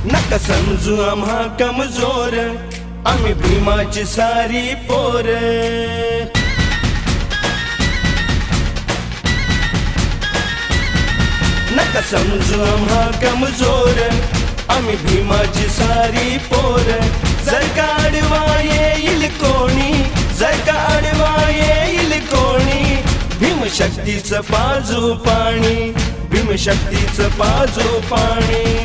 नका समजू आम्हा कमजोर, आम्ही भीमाची सारी पोर। नका समजू आम्हा कमजोर, आम्ही भीमाची सारी पोर। जर का आडवा येईल कोणी, जर का आडवा येईल कोणी, भीमशक्तीचं पाजू पाणी, भीमशक्तीचं पाजू पाणी।